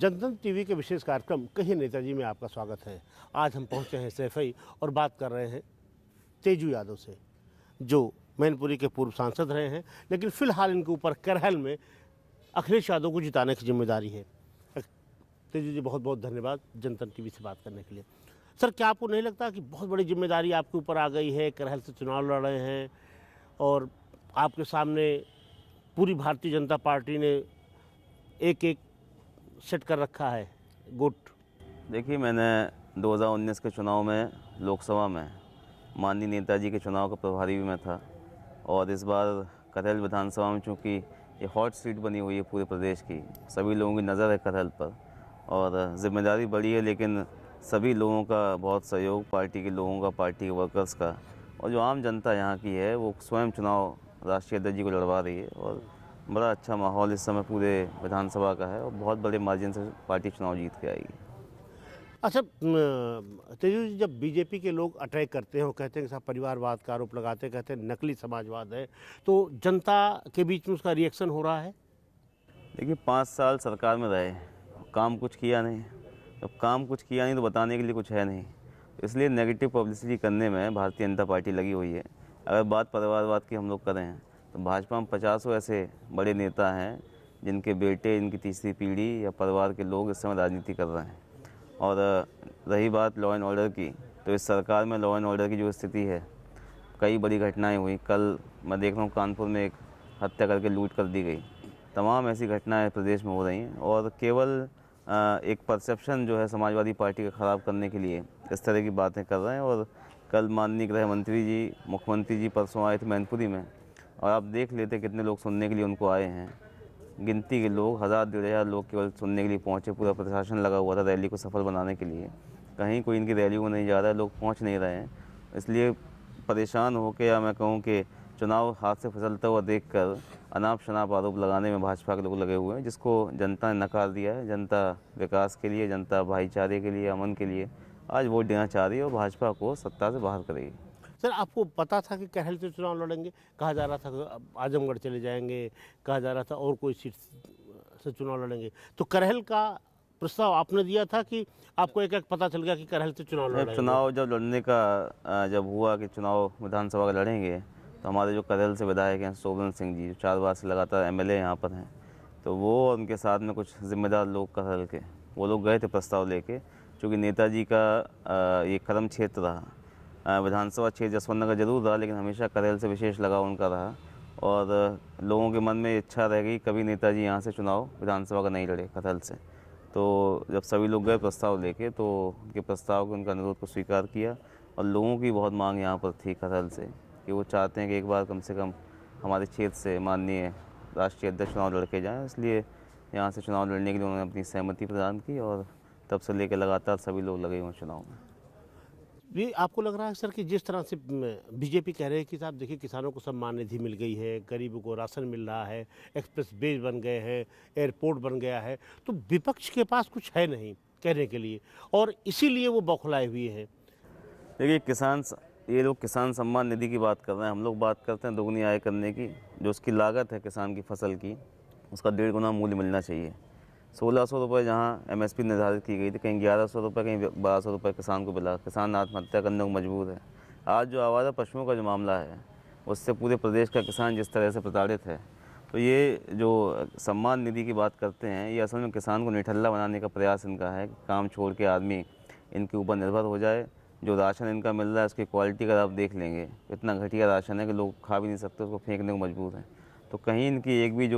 जनतंत्र टीवी के विशेष कार्यक्रम कहिए नेताजी में आपका स्वागत है। आज हम पहुंचे हैं सैफई और बात कर रहे हैं तेजू यादव से, जो मैनपुरी के पूर्व सांसद रहे हैं, लेकिन फिलहाल इनके ऊपर करहल में अखिलेश यादव को जिताने की जिम्मेदारी है। तेजू जी, बहुत बहुत धन्यवाद जनतंत्र टीवी से बात करने के लिए। सर, क्या आपको नहीं लगता कि बहुत बड़ी जिम्मेदारी आपके ऊपर आ गई है? करहल से चुनाव लड़ रहे हैं और आपके सामने पूरी भारतीय जनता पार्टी ने एक एक सेट कर रखा है गुट। देखिए, मैंने 2019 के चुनाव में लोकसभा में माननीय नेताजी के चुनाव का प्रभारी भी मैं था, और इस बार करहल विधानसभा में चूँकि ये हॉट सीट बनी हुई है पूरे प्रदेश की, सभी लोगों की नज़र है करहल पर और जिम्मेदारी बड़ी है, लेकिन सभी लोगों का बहुत सहयोग, पार्टी के लोगों का, पार्टी के वर्कर्स का, और जो आम जनता यहाँ की है वो स्वयं चुनाव राष्ट्रीय अध्यक्ष जी को लड़वा रही है। और बड़ा अच्छा माहौल इस समय पूरे विधानसभा का है और बहुत बड़े मार्जिन से पार्टी चुनाव जीत के आएगी। अच्छा तेजू जी, जब बीजेपी के लोग अटैक करते हैं और कहते हैं कि साहब परिवारवाद का आरोप लगाते हैं, कहते हैं नकली समाजवाद है, तो जनता के बीच में उसका रिएक्शन हो रहा है? देखिए, 5 साल सरकार में रहे, काम कुछ किया नहीं। जब काम कुछ किया नहीं तो बताने के लिए कुछ है नहीं, इसलिए नेगेटिव पब्लिसिटी करने में भारतीय जनता पार्टी लगी हुई है। अगर बात परिवारवाद की हम लोग करें तो भाजपा में 50 ऐसे बड़े नेता हैं जिनके बेटे, इनकी तीसरी पीढ़ी या परिवार के लोग इस समय राजनीति कर रहे हैं। और रही बात लॉ एंड ऑर्डर की, तो इस सरकार में लॉ एंड ऑर्डर की जो स्थिति है, कई बड़ी घटनाएं हुई। कल मैं देख रहा हूँ कानपुर में एक हत्या करके लूट कर दी गई। तमाम ऐसी घटनाएं प्रदेश में हो रही हैं और केवल एक परसेप्शन जो है समाजवादी पार्टी का ख़राब करने के लिए इस तरह की बातें कर रहे हैं। और कल माननीय गृह मंत्री जी, मुख्यमंत्री जी परसों आए थे मैनपुरी में, और आप देख लेते कितने लोग सुनने के लिए उनको आए हैं। गिनती के लोग 1000-1500 लोग केवल सुनने के लिए पहुंचे। पूरा प्रशासन लगा हुआ था रैली को सफल बनाने के लिए। कहीं कोई इनकी रैली को नहीं जा रहा है, लोग पहुंच नहीं रहे हैं। इसलिए परेशान होकर, या मैं कहूं कि चुनाव हाथ से फिसलता हुआ देखकर अनाप शनाप आरोप लगाने में भाजपा के लोग लगे हुए हैं, जिसको जनता ने नकार दिया है। जनता विकास के लिए, जनता भाईचारे के लिए, अमन के लिए आज वोट देना चाह रही है और भाजपा को सत्ता से बाहर करेगी। सर, आपको पता था कि करहल से चुनाव लड़ेंगे? कहा जा रहा था कि आजमगढ़ चले जाएंगे, कहा जा रहा था और कोई सीट से चुनाव लड़ेंगे, तो करहल का प्रस्ताव आपने दिया था कि आपको एक एक पता चल गया कि करहल से चुनाव लड़ेंगे? चुनाव जब लड़ने का जब हुआ कि चुनाव विधानसभा का लड़ेंगे, तो हमारे जो करहल से विधायक हैं शोभन सिंह जी, जो 4 बार से लगातार एमएलए यहाँ पर हैं, तो वो और उनके साथ में कुछ जिम्मेदार लोग करहल के, वो लोग गए थे प्रस्ताव लेके। चूँकि नेताजी का ये कर्म क्षेत्र रहा, विधानसभा क्षेत्र जसवंत नगर जरूर रहा, लेकिन हमेशा करहल से विशेष लगाव उनका रहा। और लोगों के मन में इच्छा रह गई कभी नेताजी यहाँ से चुनाव विधानसभा का नहीं लड़े करहल से। तो जब सभी लोग गए प्रस्ताव लेके, तो उनके प्रस्ताव को, उनका अनुरोध को स्वीकार किया। और लोगों की बहुत मांग यहाँ पर थी करहल से कि वो चाहते हैं कि एक बार कम से कम हमारे क्षेत्र से माननीय राष्ट्रीय अध्यक्ष चुनाव लड़के जाएँ। इसलिए यहाँ से चुनाव लड़ने के लिए उन्होंने अपनी सहमति प्रदान की, और तब से लेकर लगातार सभी लोग लगे हुए चुनाव में। ये आपको लग रहा है सर कि जिस तरह से बीजेपी कह रहे हैं कि साहब देखिए किसानों को सम्मान निधि मिल गई है, गरीबों को राशन मिल रहा है, एक्सप्रेस वे बन गए हैं, एयरपोर्ट बन गया है, तो विपक्ष के पास कुछ है नहीं कहने के लिए, और इसीलिए वो बौखलाए हुए हैं? देखिए, ये लोग किसान सम्मान निधि की बात कर रहे हैं, हम लोग बात करते हैं दोगुनी आय करने की। जो उसकी लागत है किसान की फसल की, उसका 1.5 गुना मूल्य मिलना चाहिए। 1600 रुपये जहाँ एमएसपी निर्धारित की गई थी, कहीं 1100 रुपये, कहीं 1200 रुपये किसान को मिला। किसान आत्महत्या करने को मजबूर है। आज जो आवारा पशुओं का जो मामला है, उससे पूरे प्रदेश का किसान जिस तरह से प्रताड़ित है, तो ये जो सम्मान निधि की बात करते हैं, ये असल में किसान को निठल्ला बनाने का प्रयास इनका है। काम छोड़ के आदमी इनके ऊपर निर्भर हो जाए। जो राशन इनका मिल रहा है, उसकी क्वालिटी का आप देख लेंगे, इतना घटिया राशन है कि लोग खा भी नहीं सकते, उसको फेंकने को मजबूर हैं। तो कहीं इनकी एक भी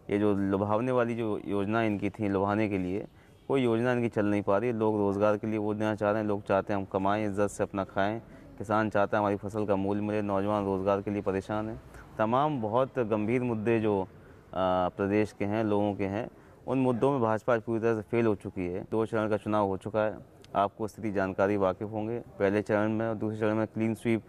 ये जो लुभावने वाली जो योजना इनकी थी, लुभाने के लिए कोई योजना इनकी चल नहीं पा रही है। लोग रोज़गार के लिए वोट देना चाह रहे हैं, लोग चाहते हैं हम कमाएं, इज्जत से अपना खाएं। किसान चाहता है हमारी फसल का मूल्य मिले, नौजवान रोज़गार के लिए परेशान है। तमाम बहुत गंभीर मुद्दे जो प्रदेश के हैं, लोगों के हैं, उन मुद्दों में भाजपा पूरी तरह से फेल हो चुकी है। 2 चरण का चुनाव हो चुका है, आपको स्थिति जानकारी वाकिफ़ होंगे। पहले चरण में और दूसरे चरण में क्लीन स्वीप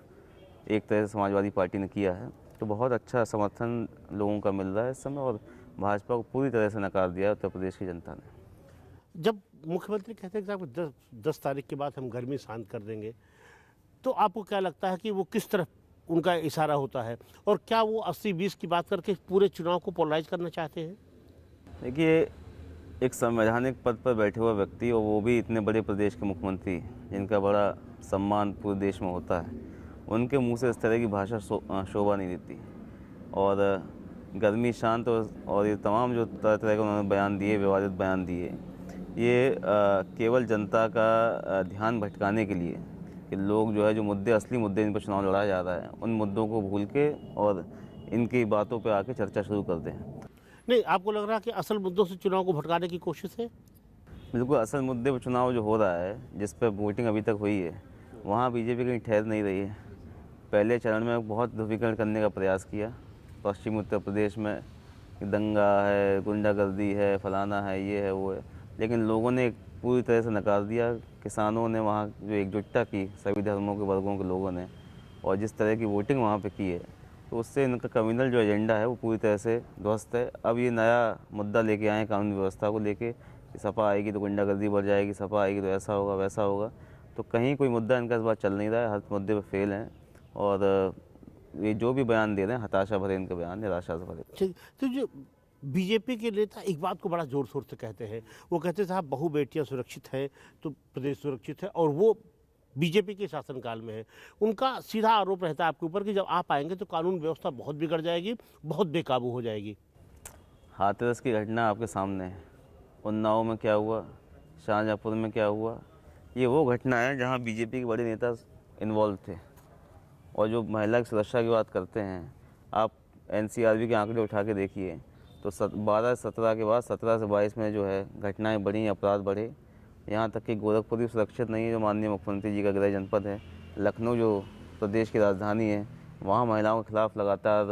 एक तरह से समाजवादी पार्टी ने किया है। तो बहुत अच्छा समर्थन लोगों का मिल रहा है इस समय, और भाजपा को पूरी तरह से नकार दिया उत्तर प्रदेश की जनता ने। जब मुख्यमंत्री कहते हैं कि साहब 10 तारीख के बाद हम गर्मी शांत कर देंगे, तो आपको क्या लगता है कि वो किस तरफ उनका इशारा होता है, और क्या वो 80-20 की बात करके पूरे चुनाव को पोलराइज करना चाहते हैं? देखिए, एक संवैधानिक पद पर बैठे हुए व्यक्ति, और वो भी इतने बड़े प्रदेश के मुख्यमंत्री जिनका बड़ा सम्मान पूरे देश में होता है, उनके मुंह से इस तरह की भाषा शोभा नहीं देती। और गर्मी शांत और ये तमाम जो तरह तरह के उन्होंने बयान दिए, विवादित बयान दिए, ये केवल जनता का ध्यान भटकाने के लिए कि लोग जो है, जो मुद्दे, असली मुद्दे इन पर चुनाव लड़ा जा रहा है, उन मुद्दों को भूल के और इनकी बातों पे आके चर्चा शुरू कर दें। नहीं, आपको लग रहा है कि असल मुद्दों से चुनाव को भटकाने की कोशिश है? बिल्कुल, असल मुद्दे पर चुनाव जो हो रहा है, जिस पर वोटिंग अभी तक हुई है, वहाँ बीजेपी कहीं ठहर नहीं रही है। पहले चरण में बहुत ध्रुवीकरण करने का प्रयास किया पश्चिमी उत्तर प्रदेश में, कि दंगा है, गुंडागर्दी है, फलाना है, ये है, वो है, लेकिन लोगों ने पूरी तरह से नकार दिया। किसानों ने वहाँ जो एकजुटता की, सभी धर्मों के वर्गों के लोगों ने, और जिस तरह की वोटिंग वहाँ पे की है, तो उससे इनका कम्युनल जो एजेंडा है वो पूरी तरह से ध्वस्त है। अब ये नया मुद्दा लेके आए कानून व्यवस्था को लेके, कि सपा आएगी तो गुंडागर्दी बढ़ जाएगी, सपा आएगी तो ऐसा होगा, वैसा होगा। तो कहीं कोई मुद्दा इनका इस बार चल नहीं रहा है, हर मुद्दे पे फेल हैं। और ये जो भी बयान दे रहे हैं, हताशा भरे इनके बयान, निराशा से भरे। ठीक, तो जो बीजेपी के नेता एक बात को बड़ा जोर शोर से कहते हैं, वो कहते साहब बहु बेटियां सुरक्षित हैं तो प्रदेश सुरक्षित है, और वो बीजेपी के शासनकाल में है। उनका सीधा आरोप रहता है आपके ऊपर कि जब आप आएंगे तो कानून व्यवस्था बहुत बिगड़ जाएगी, बहुत बेकाबू हो जाएगी। हाथरस की घटना आपके सामने है। उन्नाव में क्या हुआ, शाहजहाँपुर में क्या हुआ, ये वो घटना है जहाँ बीजेपी के बड़े नेता इन्वॉल्व थे। और जो महिला की सुरक्षा की बात करते हैं, आप एनसीआरबी के आंकड़े उठा के देखिए तो 12-17 के बाद 17 से 22 में जो है घटनाएं बढ़ी, अपराध बढ़े। यहाँ तक कि गोरखपुर भी सुरक्षित नहीं है, जो माननीय मुख्यमंत्री जी का गृह जनपद है। लखनऊ जो प्रदेश की राजधानी है, वहाँ महिलाओं के खिलाफ लगातार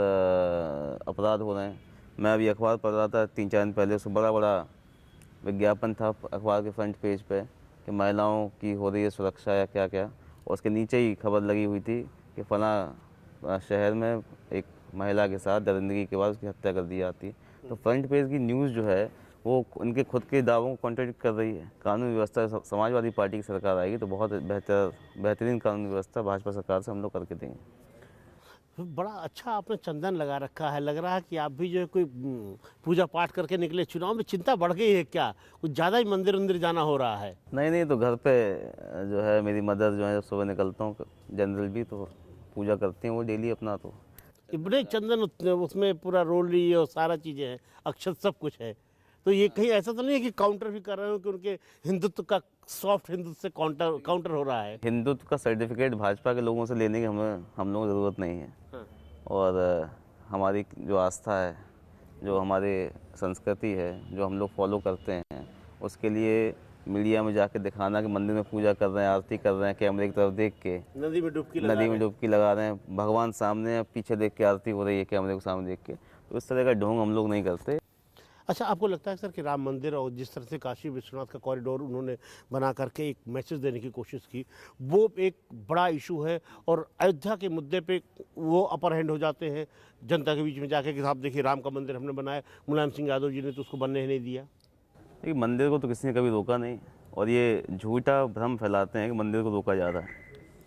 अपराध हो रहे हैं। मैं अभी अखबार पढ़ रहा था 3-4 दिन पहले, उसमें बड़ा बड़ा विज्ञापन था अखबार के फ्रंट पेज पे कि महिलाओं की हो रही है सुरक्षा या क्या क्या, और उसके नीचे ही खबर लगी हुई थी कि फला शहर में एक महिला के साथ दरिंदगी के बाद उसकी हत्या कर दी जाती है। तो फ्रंट पेज की न्यूज़ जो है वो उनके खुद के दावों को कॉन्ट्रडिक्ट कर रही है। कानून व्यवस्था, समाजवादी पार्टी की सरकार आएगी तो बहुत बेहतरीन कानून व्यवस्था भाजपा सरकार से हम लोग करके देंगे। तो बड़ा अच्छा आपने चंदन लगा रखा है, लग रहा है कि आप भी जो है कोई पूजा पाठ करके निकले। चुनाव में चिंता बढ़ गई है क्या? कुछ ज़्यादा ही मंदिर वंदिर जाना हो रहा है? नहीं, तो घर पे जो है मेरी मदर जो है, जब सुबह निकलता हूँ जनरल भी, तो पूजा करती हैं वो डेली अपना। तो बड़े चंदन उसमें पूरा रोली और सारा चीज़ें हैं, अक्षत सब कुछ है। तो ये कहीं ऐसा तो नहीं है कि काउंटर भी कर रहे हो कि उनके हिंदुत्व का, सॉफ्ट हिंदुत्व से काउंटर हो रहा है? हिंदुत्व का सर्टिफिकेट भाजपा के लोगों से लेने की हम लोगों को ज़रूरत नहीं है। हाँ। और हमारी जो आस्था है, जो हमारी संस्कृति है, जो हम लोग फॉलो करते हैं, उसके लिए मीडिया में जाके दिखाना कि मंदिर में पूजा कर रहे हैं, आरती कर रहे हैं, कैमरे की तरफ देख के नदी में डुबकी लगा रहे हैं, भगवान सामने है, पीछे देख के आरती हो रही है कैमरे को सामने देख के, तो इस तरह का ढोंग हम लोग नहीं करते। अच्छा, आपको लगता है सर कि राम मंदिर और जिस तरह से काशी विश्वनाथ का कॉरिडोर उन्होंने बना करके एक मैसेज देने की कोशिश की, वो एक बड़ा इशू है, और अयोध्या के मुद्दे पे वो अपर हैंड हो जाते हैं जनता के बीच में जाके कि साहब देखिए राम का मंदिर हमने बनाया, मुलायम सिंह यादव जी ने तो उसको बनने ही नहीं दिया। देखिए, मंदिर को तो किसी ने कभी रोका नहीं, और ये झूठा भ्रम फैलाते हैं कि मंदिर को रोका जा रहा है।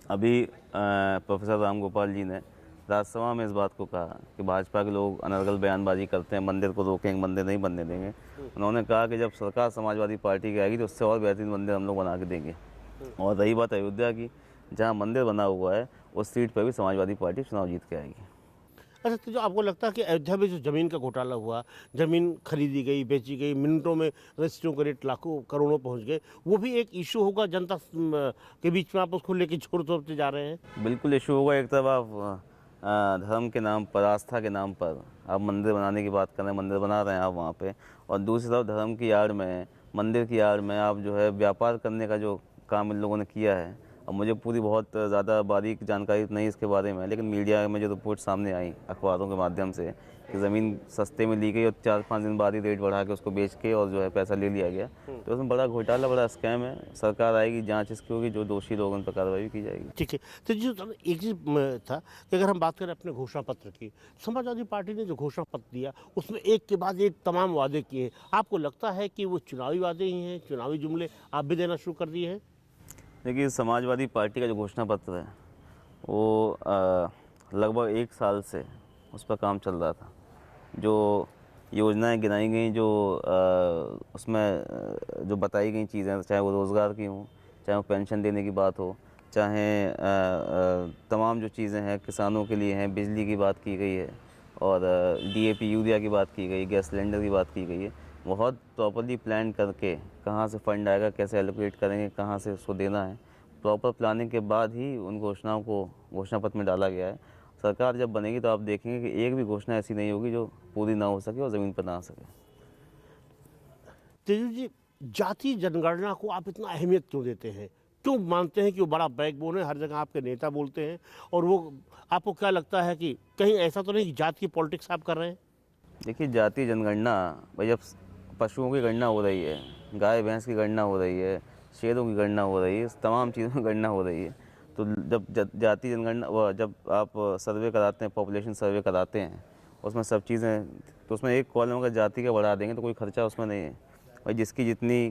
अभी प्रोफेसर राम गोपाल जी ने राज्यसभा में इस बात को कहा कि भाजपा के लोग अनर्गल बयानबाजी करते हैं, मंदिर को रोकेंगे, मंदिर नहीं बनने देंगे। उन्होंने कहा कि जब सरकार समाजवादी पार्टी की आएगी तो उससे और बेहतरीन मंदिर हम लोग बना के देंगे। और रही बात अयोध्या की, जहाँ मंदिर बना हुआ है उस सीट पर भी समाजवादी पार्टी चुनाव जीत के आएगी। अच्छा, तो जो आपको लगता है कि अयोध्या में जो ज़मीन का घोटाला हुआ, ज़मीन खरीदी गई, बेची गई, मिनटों में रजिस्ट्रियों के रेट लाखों करोड़ों पहुंच गए, वो भी एक इशू होगा जनता के बीच में? आप उसको लेके छोड़ते जा रहे हैं? बिल्कुल इशू होगा। एक तरफ आप धर्म के नाम पर, आस्था के नाम पर आप मंदिर बनाने की बात कर रहे हैं, मंदिर बना रहे हैं आप वहाँ पे, और दूसरी तरफ धर्म की आड़ में, मंदिर की आड़ में आप जो है व्यापार करने का जो काम इन लोगों ने किया है। अब मुझे पूरी बहुत ज़्यादा बारीक जानकारी नहीं इसके बारे में, लेकिन मीडिया में जो रिपोर्ट सामने आई अखबारों के माध्यम से कि ज़मीन सस्ते में ली गई और 4-5 दिन बाद ही रेट बढ़ा के उसको बेच के और जो है पैसा ले लिया गया, तो उसमें बड़ा घोटाला, बड़ा स्कैम है। सरकार आएगी, जांच इसकी होगी, जो दोषी लोग उन पर कार्रवाई की जाएगी। ठीक है। तो जो एक चीज़ था कि अगर हम बात करें अपने घोषणा पत्र की, समाजवादी पार्टी ने जो घोषणा पत्र दिया उसमें एक के बाद एक तमाम वादे किए हैं। आपको लगता है कि वो चुनावी वादे ही हैं, चुनावी जुमले आप भी देना शुरू कर दिए हैं? देखिए, समाजवादी पार्टी का जो घोषणा पत्र है वो लगभग 1 साल से उस पर काम चल रहा था। जो योजनाएं गिनाई गई जो उसमें जो बताई गई चीज़ें, चाहे वो रोज़गार की हों, चाहे वो पेंशन देने की बात हो, चाहे तमाम जो चीज़ें हैं किसानों के लिए हैं, बिजली की बात की गई है और डीएपी यूरिया की बात की गई, गैस सिलेंडर की बात की गई है। बहुत प्रॉपरली प्लान करके कहाँ से फ़ंड आएगा, कैसे एलोकेट करेंगे, कहाँ से उसको देना है, प्रॉपर प्लानिंग के बाद ही उन घोषणाओं को घोषणा पत्र में डाला गया है। सरकार जब बनेगी तो आप देखेंगे कि एक भी घोषणा ऐसी नहीं होगी जो पूरी ना हो सके और ज़मीन पर ना आ सके। तेजू जी, जाति जनगणना को आप इतना अहमियत क्यों देते हैं? क्यों मानते हैं कि वो बड़ा बैकबोन है? हर जगह आपके नेता बोलते हैं, और वो आपको क्या लगता है कि कहीं ऐसा तो नहीं कि जाति की पॉलिटिक्स आप कर रहे हैं? देखिए, जाति जनगणना भाई, जब पशुओं की गणना हो रही है, गाय भैंस की गणना हो रही है, शेरों की गणना हो रही है, तमाम चीज़ों की गणना हो रही है, तो जब जाति जनगणना जब आप सर्वे कराते हैं, पॉपुलेशन सर्वे कराते हैं, उसमें सब चीज़ें, तो उसमें एक कॉलम अगर जाति का बढ़ा देंगे तो कोई खर्चा उसमें नहीं है भाई। जिसकी जितनी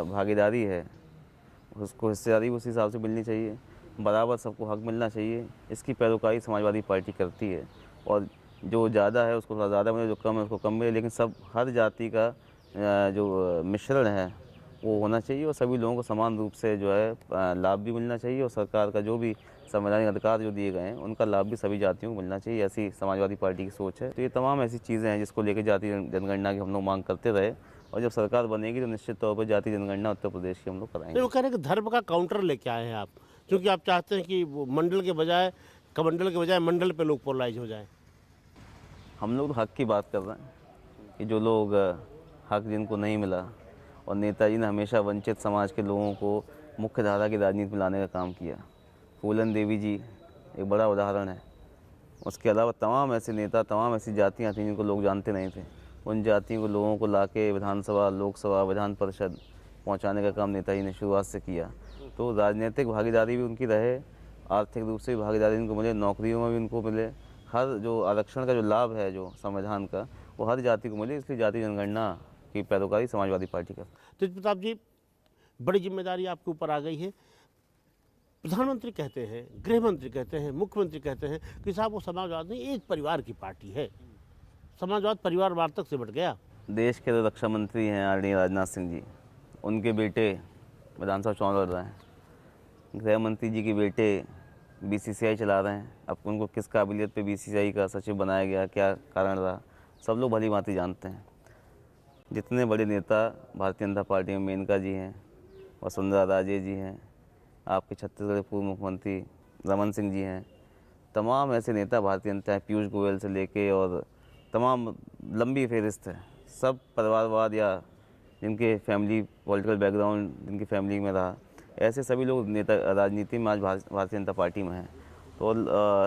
भागीदारी है उसको हिस्सेदारी उस हिसाब से मिलनी चाहिए, बराबर सबको हक मिलना चाहिए। इसकी पैरोकारी समाजवादी पार्टी करती है, और जो ज़्यादा है उसको थोड़ा ज़्यादा मिले, जो कम है उसको कम मिले, लेकिन सब हर जाति का जो मिश्रण है वो होना चाहिए, और सभी लोगों को समान रूप से जो है लाभ भी मिलना चाहिए, और सरकार का जो भी संवैधानिक अधिकार जो दिए गए हैं उनका लाभ भी सभी जातियों को मिलना चाहिए। ऐसी समाजवादी पार्टी की सोच है। तो ये तमाम ऐसी चीज़ें हैं जिसको लेकर जाति जनगणना की हम लोग मांग करते रहे, और जब सरकार बनेगी तो निश्चित तौर पर जाति जनगणना उत्तर प्रदेश की हम लोग नहीं, कराएंगे। वो कह रहे हैं कि धर्म का काउंटर लेके आए हैं आप, क्योंकि आप चाहते हैं कि वो मंडल के बजाय, कमंडल के बजाय मंडल पे लोग पोलराइज हो जाएं। हम लोग हक की बात कर रहे हैं कि जो लोग हक जिनको नहीं मिला, और नेताजी ने हमेशा वंचित समाज के लोगों को मुख्य धारा की राजनीति में लाने का काम किया। फूलन देवी जी एक बड़ा उदाहरण है। उसके अलावा तमाम ऐसे नेता, तमाम ऐसी जातियाँ थीं जिनको लोग जानते नहीं थे। उन जातियों को, लोगों को लाके विधानसभा, लोकसभा, विधान परिषद पहुँचाने का काम नेताजी ने शुरुआत से किया। तो राजनीतिक भागीदारी भी उनकी रहे, आर्थिक रूप से भी भागीदारी उनको मिले, नौकरियों में भी उनको मिले। हर जो आरक्षण का जो लाभ है जो संविधान का, वो हर जाति को मिले, इसलिए जाति जनगणना की पैरोकारी समाजवादी पार्टी का। तेज प्रताप जी, बड़ी जिम्मेदारी आपके ऊपर आ गई है। प्रधानमंत्री कहते हैं, गृह मंत्री कहते हैं, मुख्यमंत्री कहते हैं कि साहब वो समाजवाद नहीं, एक परिवार की पार्टी है। समाजवाद परिवारवाद तक सिमट गया। देश के जो रक्षा मंत्री हैं आदरणीय राजनाथ सिंह जी, उनके बेटे विधानसभा चुनाव लड़ रहे हैं। गृह मंत्री जी के बेटे बीसीसीआई चला रहे हैं। अब उनको किस काबिलियत पे बीसीसीआई का सचिव बनाया गया, क्या कारण रहा, सब लोग भली भांति जानते हैं। जितने बड़े नेता भारतीय जनता पार्टी में, मेनका जी हैं, वसुंधरा राजे जी हैं, आपके छत्तीसगढ़ के पूर्व मुख्यमंत्री रमन सिंह जी हैं, तमाम ऐसे नेता भारतीय जनता, पीयूष गोयल से लेके और तमाम लंबी फहरिस्त है। सब परिवारवाद या जिनके फैमिली पॉलिटिकल बैकग्राउंड जिनकी फैमिली में रहा, ऐसे सभी लोग नेता राजनीति में आज भारतीय जनता पार्टी में हैं। तो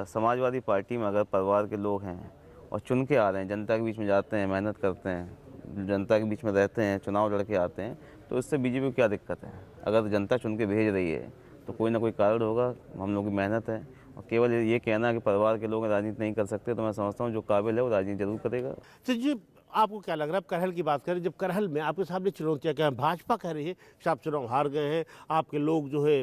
समाजवादी पार्टी में अगर परिवार के लोग हैं और चुन के आ रहे हैं, जनता के बीच में जाते हैं, मेहनत करते हैं, जनता के बीच में रहते हैं, चुनाव लड़ के आते हैं, तो इससे बीजेपी को क्या दिक्कत है? अगर जनता चुन के भेज रही है तो कोई ना कोई कारण होगा। हम लोग की मेहनत है, और केवल ये कहना कि परिवार के लोग राजनीति नहीं कर सकते, तो मैं समझता हूँ जो काबिल है वो राजनीति जरूर करेगा। तो जी, आपको क्या लग रहा है? आप करहल की बात करें, जब करहल में आपके सामने चुनौतियाँ क्या हैं? भाजपा कह रही है कि आप चुनाव हार गए हैं, आपके लोग जो है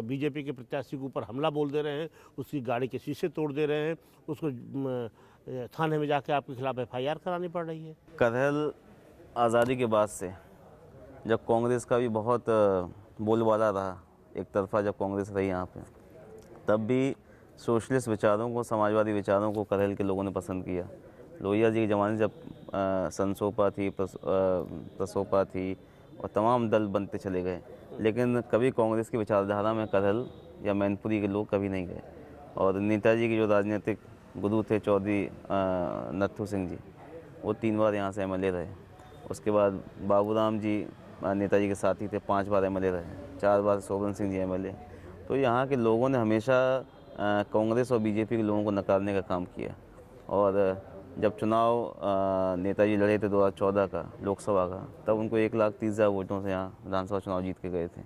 बीजेपी के प्रत्याशी के ऊपर हमला बोल दे रहे हैं, उसकी गाड़ी के शीशे तोड़ दे रहे हैं, उसको थाने में जाके आपके खिलाफ FIR करानी पड़ रही है। करहल आज़ादी के बाद से जब कांग्रेस का भी बहुत बोलबाला रहा, एक तरफा जब कांग्रेस रही यहाँ पे, तब भी सोशलिस्ट विचारों को, समाजवादी विचारों को करहल के लोगों ने पसंद किया। लोहिया जी के ज़माने जब संसोपा थी, प्रसोपा थी, और तमाम दल बनते चले गए, लेकिन कभी कांग्रेस की विचारधारा में करहल या मैनपुरी के लोग कभी नहीं गए। और नेताजी के जो राजनीतिक गुरु थे चौधरी नत्थू सिंह जी, वो 3 बार यहाँ से MLA रहे। उसके बाद बाबूराम जी नेताजी के साथी थे, 5 बार MLA रहे, 4 बार शोभन सिंह जी MLA। तो यहाँ के लोगों ने हमेशा कांग्रेस और बीजेपी के लोगों को नकारने का काम किया। और जब चुनाव नेताजी लड़े थे 2014 का लोकसभा का, तब उनको 1,30,000 वोटों से यहाँ विधानसभा चुनाव जीत के गए थे।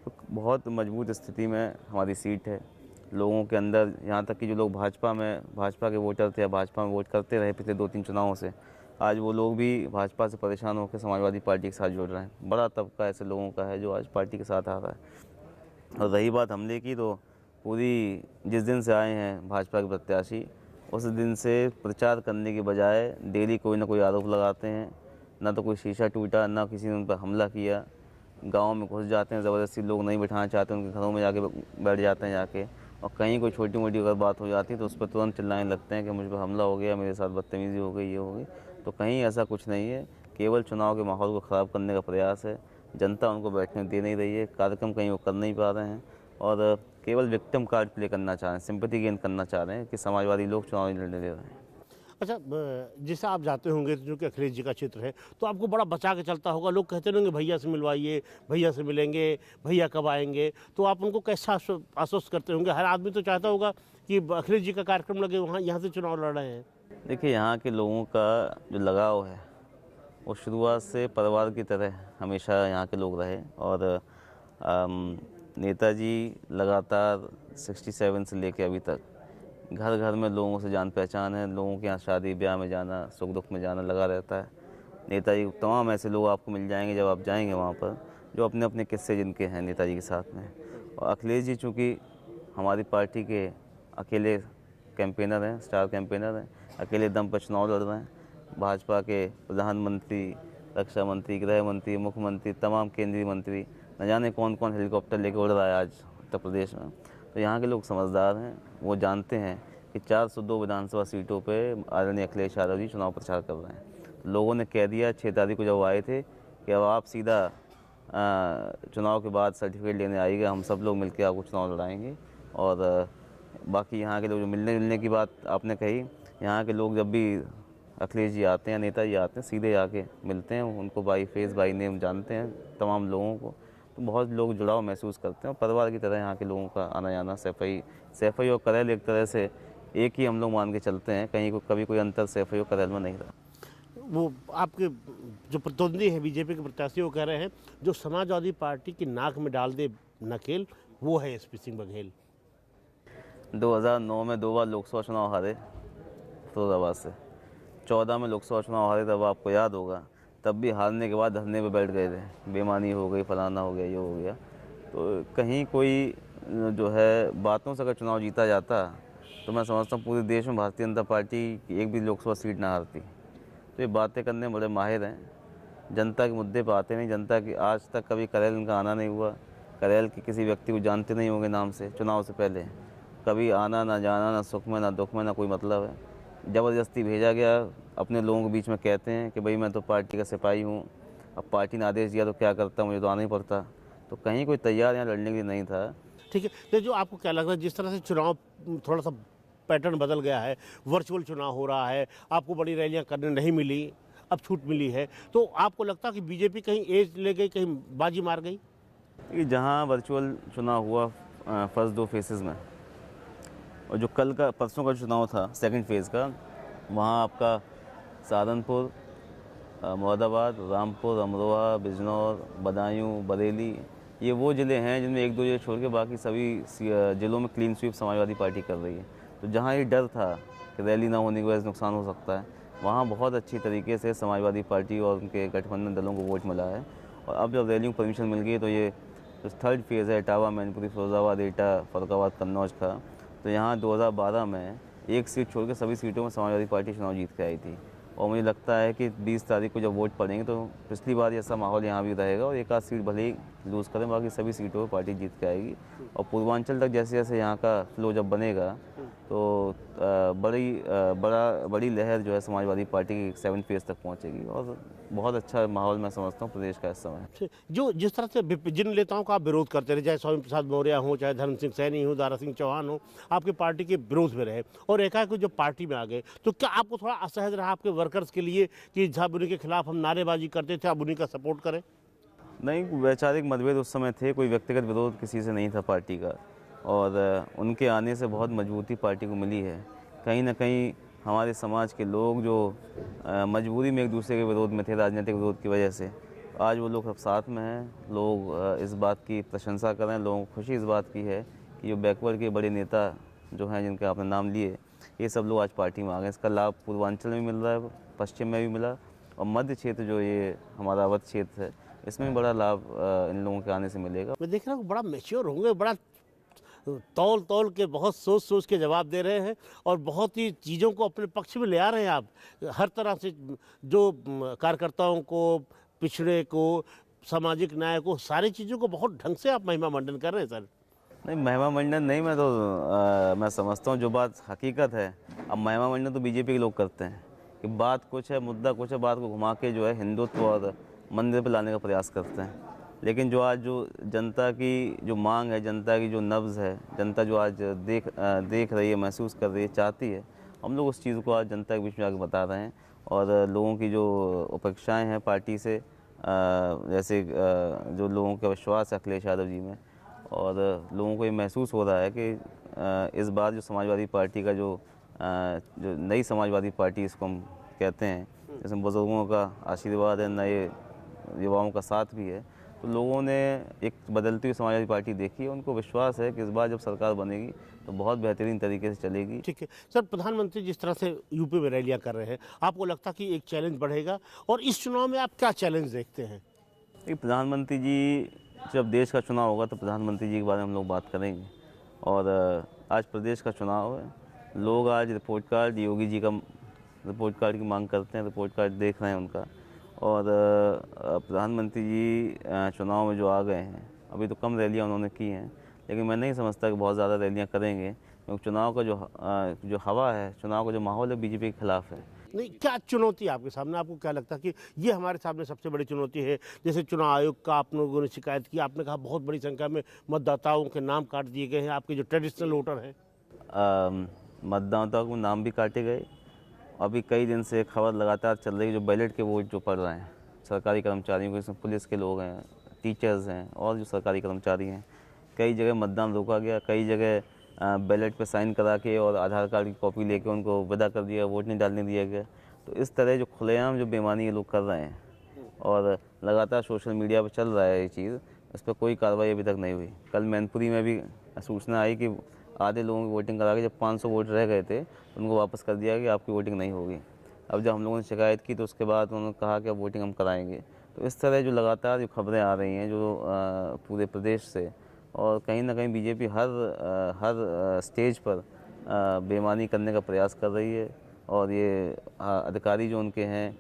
तो बहुत मजबूत स्थिति में हमारी सीट है। लोगों के अंदर, यहाँ तक कि जो लोग भाजपा के वोटर थे या भाजपा में वोट करते रहे पिछले 2-3 चुनावों से, आज वो लोग भी भाजपा से परेशान होकर समाजवादी पार्टी के साथ जुड़ रहे हैं। बड़ा तबका ऐसे लोगों का है जो आज पार्टी के साथ आ रहा है। और रही बात हमले की, तो पूरी जिस दिन से आए हैं भाजपा के प्रत्याशी, उस दिन से प्रचार करने के बजाय डेली कोई ना कोई आरोप लगाते हैं। ना तो कोई शीशा टूटा, ना किसी ने उन पर हमला किया। गांव में घुस जाते हैं, ज़बरदस्ती लोग नहीं बिठाना चाहते उनके घरों में जाके बैठ जाते हैं जाके। और कहीं कोई छोटी मोटी अगर बात हो जाती है तो उस पर तुरंत चिल्लाने लगते हैं कि मुझ पर हमला हो गया, मेरे साथ बदतमीज़ी हो गई, ये हो गई। तो कहीं ऐसा कुछ नहीं है, केवल चुनाव के माहौल को ख़राब करने का प्रयास है। जनता उनको बैठने दे नहीं रही है, कार्यक्रम कहीं वो कर नहीं पा रहे हैं और केवल विक्टिम कार्ड प्ले करना चाह रहे हैं, सिंपैथी गेन करना चाह रहे हैं कि समाजवादी लोग चुनाव नहीं लड़ने दे रहे हैं। अच्छा, जैसे आप जाते होंगे जो कि अखिलेश जी का क्षेत्र है, तो आपको बड़ा बचा के चलता होगा। लोग कहते रहेंगे भैया से मिलवाइए, भैया से मिलेंगे, भैया कब आएंगे, तो आप उनको कैसा आश्वस्त करते होंगे? हर आदमी तो चाहता होगा कि अखिलेश जी का कार्यक्रम लगे, वहाँ यहाँ से चुनाव लड़ रहे हैं। देखिए, यहाँ के लोगों का जो लगाव है वो शुरुआत से परिवार की तरह हमेशा यहाँ के लोग रहे और नेताजी लगातार 67 से लेकर अभी तक घर घर में लोगों से जान पहचान है। लोगों के यहाँ शादी ब्याह में जाना, सुख दुख में जाना लगा रहता है। नेताजी तमाम ऐसे लोग आपको मिल जाएंगे जब आप जाएंगे वहाँ पर, जो अपने अपने किस्से जिनके हैं नेताजी के साथ में। और अखिलेश जी चूँकि हमारी पार्टी के अकेले कैंपेनर हैं, स्टार कैंपेनर हैं, अकेले दम पर चुनाव लड़ रहे हैं। भाजपा के प्रधानमंत्री, रक्षा मंत्री, गृह मंत्री, मुख्यमंत्री, तमाम केंद्रीय मंत्री, न जाने कौन कौन हेलीकॉप्टर लेके उड़ रहा है आज उत्तर प्रदेश में। तो यहाँ के लोग समझदार हैं, वो जानते हैं कि 402 विधानसभा सीटों पे आदरणीय अखिलेश यादव जी चुनाव प्रचार कर रहे हैं। तो लोगों ने कह दिया 6 तारीख को जब आए थे कि अब आप सीधा चुनाव के बाद सर्टिफिकेट लेने आइएगा, हम सब लोग मिलकर आपको चुनाव लड़ाएंगे। और बाकी यहाँ के लोग जो मिलने जुलने की बात आपने कही, यहाँ के लोग जब भी अखिलेश जी आते हैं, नेताजी आते हैं, सीधे आके मिलते हैं, उनको बाई फेस बाई नेम जानते हैं तमाम लोगों को। तो बहुत लोग जुड़ाव महसूस करते हैं और परिवार की तरह यहाँ के लोगों का आना जाना। सैफई और करेल एक तरह से एक ही हम लोग मान के चलते हैं, कहीं को कभी कोई अंतर सैफई और करेल में नहीं रहा। वो आपके जो प्रतिद्वंदी हैं बीजेपी के प्रत्याशी, वो कह रहे हैं जो समाजवादी पार्टी की नाक में डाल दे नकेल, वो है एसपी सिंह बघेल। 2009 में 2 बार लोकसभा चुनाव हारे फिरोजाबाद से, 14 में लोकसभा चुनाव हारे, तब आपको याद होगा, तब भी हारने के बाद धरने पे बैठ गए थे, बेईमानी हो गई, फलाना हो गया, ये हो गया। तो कहीं कोई जो है बातों से अगर चुनाव जीता जाता तो मैं समझता हूँ पूरे देश में भारतीय जनता पार्टी की एक भी लोकसभा सीट ना हारती। तो ये बातें करने में बड़े माहिर हैं, जनता के मुद्दे पर आते नहीं। जनता की आज तक कभी करेल इनका आना नहीं हुआ, करेल के किसी व्यक्ति को जानते नहीं होंगे नाम से चुनाव से पहले। कभी आना ना जाना, ना सुख में ना दुख में, ना कोई मतलब है। ज़बरदस्ती भेजा गया, अपने लोगों के बीच में कहते हैं कि भाई मैं तो पार्टी का सिपाही हूँ, अब पार्टी ने आदेश दिया तो क्या करता, मुझे तो आना ही पड़ता। तो कहीं कोई तैयार यहाँ लड़ने के लिए नहीं था। ठीक है, तो जो आपको क्या लग रहा है, जिस तरह से चुनाव थोड़ा सा पैटर्न बदल गया है, वर्चुअल चुनाव हो रहा है, आपको बड़ी रैलियां करने नहीं मिली, अब छूट मिली है, तो आपको लगता है कि बीजेपी कहीं एज ले गई, कहीं बाजी मार गई? कि जहाँ वर्चुअल चुनाव हुआ फर्स्ट 2 फेसेस में, और जो कल का परसों का चुनाव था सेकंड फेज़ का, वहाँ आपका सहारनपुर, मुरादाबाद, रामपुर, अमरोहा, बिजनौर, बदायूं, बरेली, ये वो ज़िले हैं जिनमें 1-2 ज़िले छोड़ के बाकी सभी ज़िलों में क्लीन स्वीप समाजवादी पार्टी कर रही है। तो जहाँ ये डर था कि रैली ना होने की वजह से नुकसान हो सकता है, वहाँ बहुत अच्छी तरीके से समाजवादी पार्टी और उनके गठबंधन दलों को वोट मिला है। और अब जब रैलियों को परमिशन मिल गई तो ये जो थर्ड फेज़ है इटावा, मैनपुरी, फिरोजाबाद, एटा, फर्रुखाबाद, कन्नौज का, तो यहाँ 2012 में एक सीट छोड़ के सभी सीटों में समाजवादी पार्टी चुनाव जीत के आई थी। और मुझे लगता है कि 20 तारीख को जब वोट पड़ेंगे तो पिछली बार जैसा माहौल यहाँ भी रहेगा और एक आध सीट भले ही लूज़ करें, बाकी सभी सीटों पर पार्टी जीत के आएगी। और पूर्वांचल तक जैसे जैसे यहाँ का फ्लो जब बनेगा तो बड़ी लहर जो है समाजवादी पार्टी की 7th फेज़ तक पहुँचेगी और बहुत अच्छा माहौल मैं समझता हूँ प्रदेश का इस समय। जो जिस तरह से जिन नेताओं का आप विरोध करते रहे, चाहे स्वामी प्रसाद मौर्य हो, चाहे धर्म सिंह सैनी हो, दारा सिंह चौहान हो, आपके पार्टी के विरोध में रहे और एकाएक जो पार्टी में आ गए, तो क्या आपको थोड़ा असहज रहा आपके वर्कर्स के लिए कि जब उन्हीं के खिलाफ हम नारेबाजी करते थे, अब उन्हीं का सपोर्ट करें? नहीं, वैचारिक मतभेद उस समय थे, कोई व्यक्तिगत विरोध किसी से नहीं था पार्टी का। और उनके आने से बहुत मजबूती पार्टी को मिली है। कहीं ना कहीं हमारे समाज के लोग जो मजबूरी में एक दूसरे के विरोध में थे, राजनीतिक विरोध की वजह से, आज वो लोग सब साथ में हैं। लोग इस बात की प्रशंसा कर रहे हैं, लोगों को खुशी इस बात की है कि जो बैकवर्ड के बड़े नेता जो हैं जिनके आपने नाम लिए, ये सब लोग आज पार्टी में आ गए। इसका लाभ पूर्वांचल में मिल रहा है, पश्चिम में भी मिला, और मध्य क्षेत्र जो ये हमारा अवध क्षेत्र है, इसमें बड़ा लाभ इन लोगों के आने से मिलेगा। मैं देख रहा हूँ बड़ा मैच्योर होंगे, बड़ा तौल तौल के बहुत सोच सोच के जवाब दे रहे हैं और बहुत ही चीज़ों को अपने पक्ष में ले आ रहे हैं आप। हर तरह से जो कार्यकर्ताओं को, पिछड़े को, सामाजिक न्याय को, सारी चीज़ों को बहुत ढंग से आप महिमा मंडन कर रहे हैं सर। नहीं, महिमा मंडन नहीं, मैं समझता हूँ जो बात हकीकत है। अब महिमा मंडन तो बीजेपी के लोग करते हैं कि बात कुछ है, मुद्दा कुछ है, बात को घुमा के जो है हिंदुत्व और मंदिर पे लाने का प्रयास करते हैं। लेकिन जो आज जो जनता की जो मांग है, जनता की जो नब्ज़ है, जनता जो आज देख रही है, महसूस कर रही है, चाहती है, हम लोग उस चीज़ को आज जनता के बीच में आके बता रहे हैं। और लोगों की जो अपेक्षाएँ हैं पार्टी से, जैसे जो लोगों का विश्वास है अखिलेश यादव जी में, और लोगों को ये महसूस हो रहा है कि इस बार जो समाजवादी पार्टी का जो नई समाजवादी पार्टी इसको हम कहते हैं, जिसमें बुज़ुर्गों का आशीर्वाद है, नए युवाओं का साथ भी है, तो लोगों ने एक बदलती हुई समाजवादी पार्टी देखी है। उनको विश्वास है कि इस बार जब सरकार बनेगी तो बहुत बेहतरीन तरीके से चलेगी। ठीक है सर, प्रधानमंत्री जिस तरह से यूपी में रैलियां कर रहे हैं, आपको लगता कि एक चैलेंज बढ़ेगा? और इस चुनाव में आप क्या चैलेंज देखते हैं? प्रधानमंत्री जी, जब देश का चुनाव होगा तो प्रधानमंत्री जी के बारे में हम लोग बात करेंगे। और आज प्रदेश का चुनाव है, लोग आज रिपोर्ट कार्ड, योगी जी का रिपोर्ट कार्ड की मांग करते हैं, रिपोर्ट कार्ड देख रहे हैं उनका। और प्रधानमंत्री जी चुनाव में जो आ गए हैं, अभी तो कम रैलियां उन्होंने की हैं, लेकिन मैं नहीं समझता कि बहुत ज़्यादा रैलियां करेंगे, क्योंकि चुनाव का जो हवा है, चुनाव का जो माहौल है बीजेपी के खिलाफ है। नहीं, क्या चुनौती आपके सामने? आपको क्या लगता है कि ये हमारे सामने सबसे बड़ी चुनौती है? जैसे चुनाव आयोग का आप लोगों ने शिकायत की, आपने कहा बहुत बड़ी संख्या में मतदाताओं के नाम काट दिए गए हैं, आपके जो ट्रेडिशनल वोटर हैं। मतदाताओं के नाम भी काटे गए। अभी कई दिन से खबर लगातार चल रही है, जो बैलेट के वोट जो पड़ रहे हैं सरकारी कर्मचारियों को, इसमें पुलिस के लोग हैं, टीचर्स हैं और जो सरकारी कर्मचारी हैं, कई जगह मतदान रोका गया, कई जगह बैलेट पे साइन करा के और आधार कार्ड की कॉपी लेके उनको विदा कर दिया, वोट नहीं डालने दिया गया। तो इस तरह जो खुलेआम जो बेईमानी ये लोग कर रहे हैं और लगातार सोशल मीडिया पर चल रहा है ये चीज़, इस पर कोई कार्रवाई अभी तक नहीं हुई। कल मैनपुरी में भी सूचना आई कि आधे लोगों की वोटिंग करा के जब 500 वोट रह गए थे तो उनको वापस कर दिया कि आपकी वोटिंग नहीं होगी। अब जब हम लोगों ने शिकायत की तो उसके बाद उन्होंने कहा कि अब वोटिंग हम कराएंगे। तो इस तरह जो लगातार जो खबरें आ रही हैं जो पूरे प्रदेश से, और कहीं ना कहीं बीजेपी हर स्टेज पर बेईमानी करने का प्रयास कर रही है। और ये अधिकारी जो उनके हैं,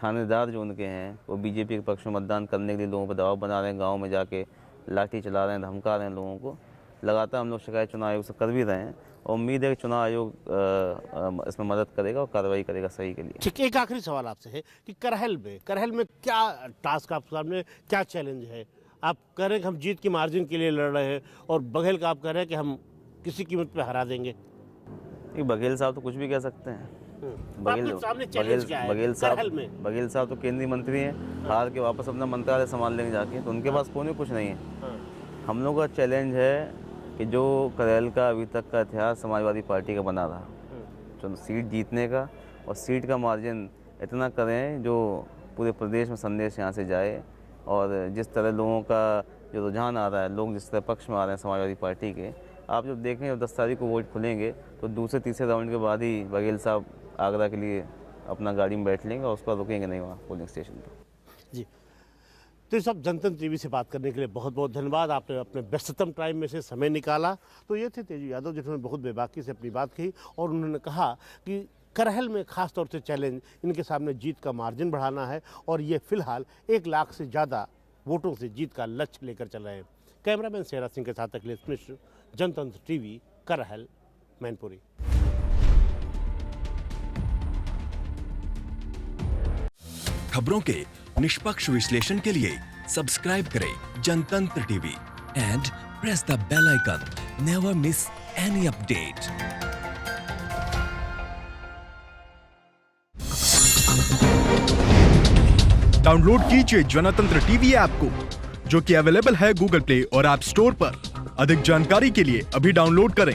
थानेदार जो उनके हैं, वो बीजेपी के पक्ष में मतदान करने के लिए लोगों पर दबाव बना रहे हैं, गाँव में जाके लाठी चला रहे हैं, धमका रहे हैं लोगों को। लगातार हम लोग शिकायत चुनाव आयोग से कर भी रहे हैं और उम्मीद है कि चुनाव आयोग इसमें मदद करेगा और कार्रवाई करेगा सही के लिए। ठीक, एक आखिरी सवाल आपसे है कि करहल में क्या टास्क आपके सामने, क्या चैलेंज है? आप कह रहे हैं कि हम जीत की मार्जिन के लिए लड़ रहे हैं और बघेल का आप कह रहे हैं कि हम किसी कीमत पे हरा देंगे। बघेल साहब तो कुछ भी कह सकते हैं। बघेल साहब तो केंद्रीय मंत्री हैं, हार के वापस अपना मंत्रालय संभाल लेंगे जाके, तो उनके पास कोई कुछ नहीं है। हम लोग का चैलेंज है कि जो करहल का अभी तक का इतिहास समाजवादी पार्टी का बना रहा, जो सीट जीतने का और सीट का मार्जिन इतना करें जो पूरे प्रदेश में संदेश यहाँ से जाए। और जिस तरह लोगों का जो रुझान आ रहा है, लोग जिस तरह पक्ष में आ रहे हैं समाजवादी पार्टी के, आप जब देखें जब 10 तारीख को वोट खुलेंगे तो दूसरे तीसरे राउंड के बाद ही बघेल साहब आगरा के लिए अपना गाड़ी में बैठ लेंगे और उस पर रुकेंगे नहीं वहाँ पोलिंग स्टेशन पर। जी, तो सब जनतंत्र टीवी से बात करने के लिए बहुत बहुत धन्यवाद। आपने अपने व्यस्ततम टाइम में से समय निकाला। तो ये थे तेजू यादव, जिन्होंने बहुत बेबाकी से अपनी बात कही और उन्होंने कहा कि करहल में खास तौर से चैलेंज इनके सामने जीत का मार्जिन बढ़ाना है और ये फिलहाल 1 लाख से ज़्यादा वोटों से जीत का लक्ष्य लेकर चल रहे हैं। कैमरामैन सेहरा सिंह के साथ अखिलेश मिश्र, जनतंत्र टीवी, करहल, मैनपुरी। खबरों के निष्पक्ष विश्लेषण के लिए सब्सक्राइब करें Jantantra TV and press the bell icon. Never miss any update. Download कीजिए जनतंत्र टीवी ऐप को, जो कि अवेलेबल है गूगल प्ले और ऐप स्टोर पर। अधिक जानकारी के लिए अभी डाउनलोड करें।